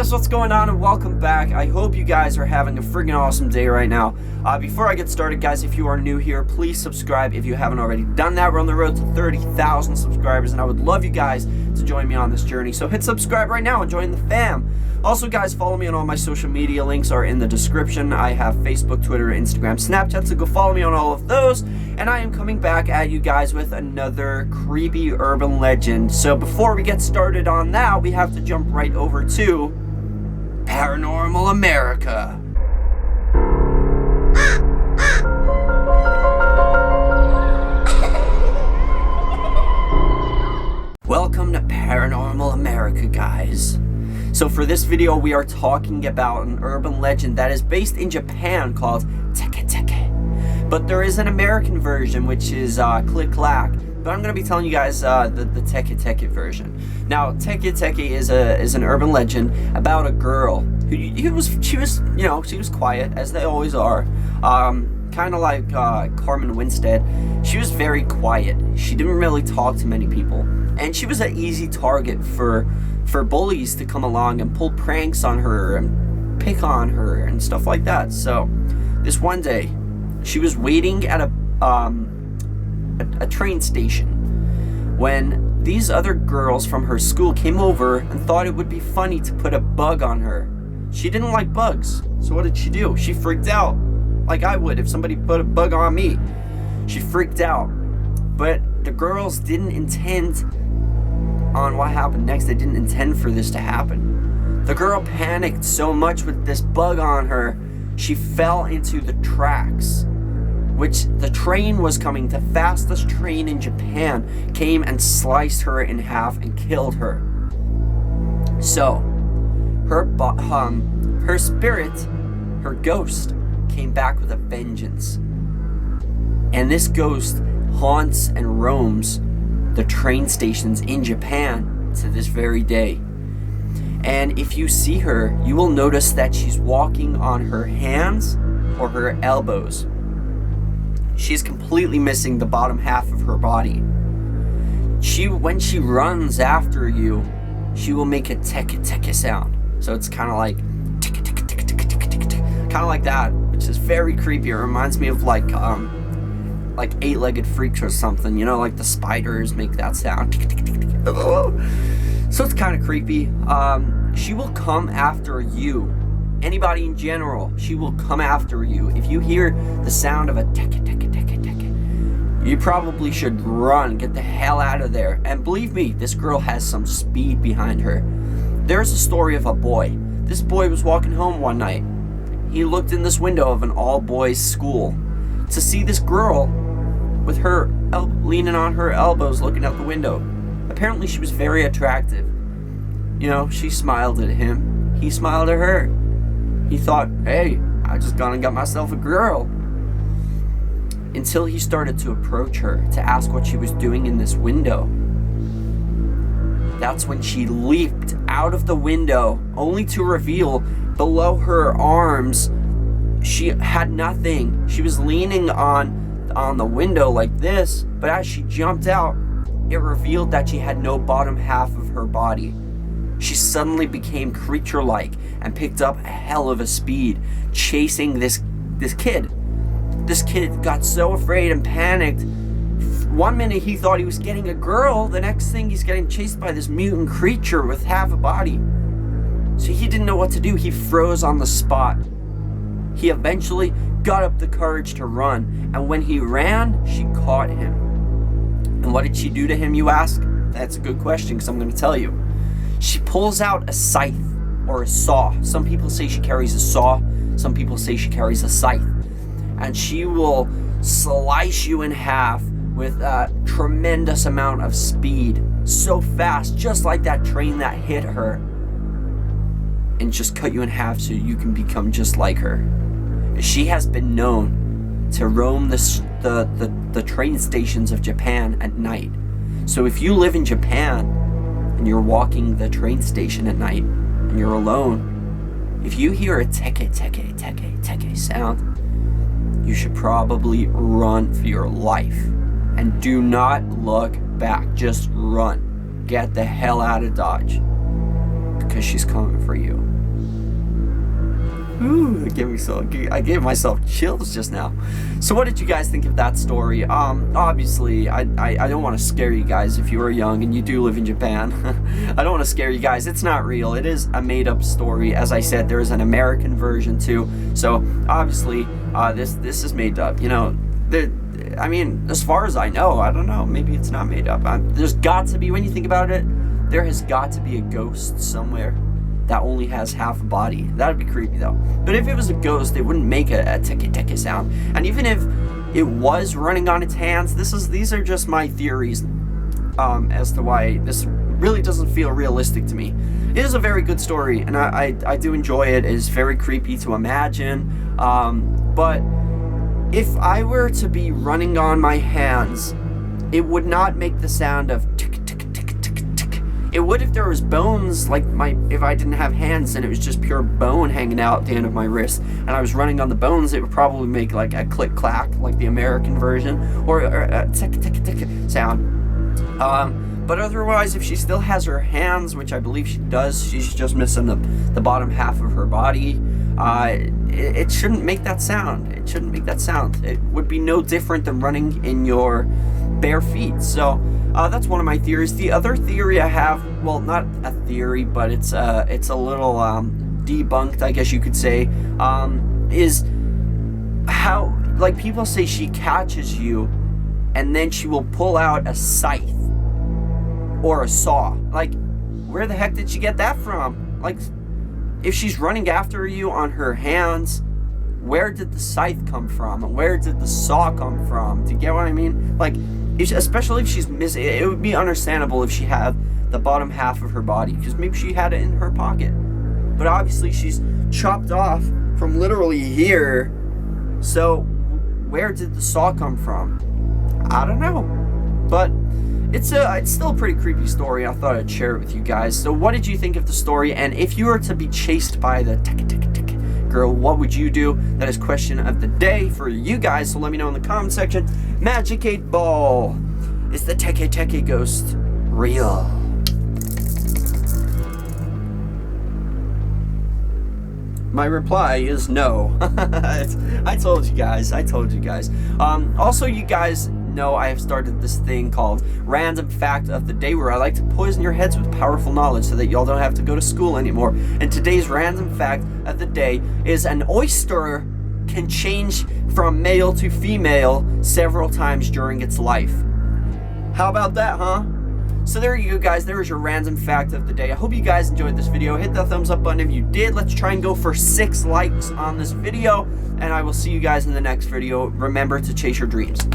guys, what's going on, and welcome back. I hope you guys are having a freaking awesome day right now. Before I get started, guys, if you are new here, please subscribe if you haven't already done that. We're on the road to 30,000 subscribers, and I would love you guys to join me on this journey. So hit subscribe right now and join the fam. Also, guys, follow me on all my social media. Links are in the description. I have Facebook, Twitter, Instagram, Snapchat, so go follow me on all of those. And I am coming back at you guys with another creepy urban legend. So before we get started on that, we have to jump right over to Paranormal America. Welcome to Paranormal America, guys. So for this video, we are talking about an urban legend that is based in Japan called Teke. But there is an American version, which is Click Clack. But I'm going to be telling you guys the Teke version. Now, Teke is an urban legend about a girl who she was quiet, as they always are. Kind of like Carmen Winstead. She was very quiet. She didn't really talk to many people, and she was an easy target for bullies to come along and pull pranks on her and pick on her and stuff like that. So this one day, she was waiting at a train station when these other girls from her school came over and thought it would be funny to put a bug on her. She didn't like bugs, so what did she do? She freaked out, like I would if somebody put a bug on me. She freaked out, but the girls didn't intend on what happened next. They didn't intend for this to happen. The girl panicked so much with this bug on her, she fell into the tracks, which the train was coming. The fastest train in Japan came and sliced her in half and killed her. So her spirit, her ghost, came back with a vengeance, and this ghost haunts and roams the train stations in Japan to this very day. And if you see her, you will notice that she's walking on her hands or her elbows. She's completely missing the bottom half of her body. When she runs after you, she will make a teke sound. So it's kind of like teke teke teke teke teke teke, kind of like that, which is very creepy. It reminds me of like eight-legged freaks or something, you know, like the spiders make that sound. So it's kind of creepy. She will come after you. Anybody in general, she will come after you. If you hear the sound of a teke, you probably should run, get the hell out of there. And believe me, this girl has some speed behind her. There's a story of a boy. This boy was walking home one night. He looked in this window of an all-boys school to see this girl with her leaning on her elbows looking out the window. Apparently she was very attractive. You know, she smiled at him. He smiled at her. He thought, hey, I just gone and got myself a girl. Until he started to approach her to ask what she was doing in this window. That's when she leaped out of the window, only to reveal below her arms she had nothing. She was leaning on the window like this, but as she jumped out, it revealed that she had no bottom half of her body. She suddenly became creature-like and picked up a hell of a speed, chasing this kid. This kid got so afraid and panicked. One minute he thought he was getting a girl, the next thing he's getting chased by this mutant creature with half a body. So he didn't know what to do. He froze on the spot. He eventually got up the courage to run, and when he ran, she caught him. And what did she do to him, you ask? That's a good question, because I'm going to tell you. She pulls out a scythe or a saw. Some people say she carries a saw. Some people say she carries a scythe. And she will slice you in half with a tremendous amount of speed. So fast, just like that train that hit her. And just cut you in half so you can become just like her. She has been known to roam the train stations of Japan at night. So if you live in Japan and you're walking the train station at night and you're alone, if you hear a teke sound, you should probably run for your life. And do not look back. Just run. Get the hell out of Dodge. Because she's coming for you. Ooh, I gave myself chills just now. So what did you guys think of that story? Obviously, I don't want to scare you guys if you are young and you do live in Japan. I don't want to scare you guys. It's not real. It is a made-up story. As I said, there is an American version too. So obviously, this is made up. You know, I mean, as far as I know, I don't know. Maybe it's not made up. There's got to be, when you think about it, there has got to be a ghost somewhere that only has half a body. That'd be creepy though. But if it was a ghost, it wouldn't make a teke teke sound. And even if it was running on its hands, these are just my theories as to why this really doesn't feel realistic to me. It is a very good story, and I do enjoy it. It is very creepy to imagine. But if I were to be running on my hands, it would not make the sound of tick. It would if there was bones, like if I didn't have hands and it was just pure bone hanging out at the end of my wrist, and I was running on the bones, it would probably make like a click clack, like the American version, or a tick tick tick sound. But otherwise, if she still has her hands, which I believe she does, she's just missing the bottom half of her body. It shouldn't make that sound. It shouldn't make that sound. It would be no different than running in your bare feet. So that's one of my theories. The other theory I have, well, not a theory, but it's a little debunked, I guess you could say, is how, like, people say she catches you and then she will pull out a scythe or a saw. Like, where the heck did she get that from? Like, if she's running after you on her hands, where did the scythe come from? Where did the saw come from? Do you get what I mean? Like, especially if she's missing, it would be understandable if she had the bottom half of her body, because maybe she had it in her pocket. But obviously she's chopped off from literally here. So where did the saw come from? I don't know. But it's still a pretty creepy story. I thought I'd share it with you guys. So what did you think of the story? And if you were to be chased by the teke teke teke girl, what would you do? That is question of the day for you guys. So let me know in the comment section. Magic 8 Ball, is the teke teke ghost real? My reply is no. I told you guys. Also, you guys know I have started this thing called Random Fact of the Day, where I like to poison your heads with powerful knowledge so that y'all don't have to go to school anymore. And today's Random Fact of the Day is an oyster can change from male to female several times during its life. How about that, huh? So there you go, guys. There is your Random Fact of the Day. I hope you guys enjoyed this video. Hit that thumbs up button if you did. Let's try and go for 6 likes on this video, and I will see you guys in the next video. Remember to chase your dreams.